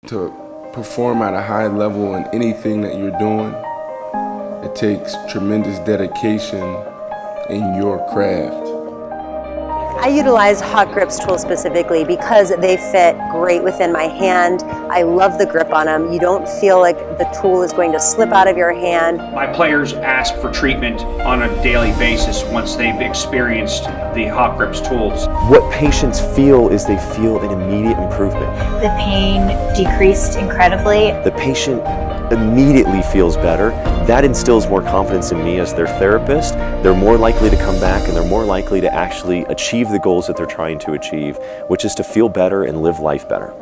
To perform at a high level in anything that you're doing, it takes tremendous dedication in your craft. I utilize HawkGrips tools specifically because they fit great within my hand. I love the grip on them. You don't feel like the tool is going to slip out of your hand. My players ask for treatment on a daily basis once they've experienced the HawkGrips tools. What patients feel is they feel an immediate improvement. The pain decreased incredibly. The patient immediately feels better. That instills more confidence in me as their therapist. They're more likely to come back and they're more likely to actually achieve the goals that they're trying to achieve, which is to feel better and live life better.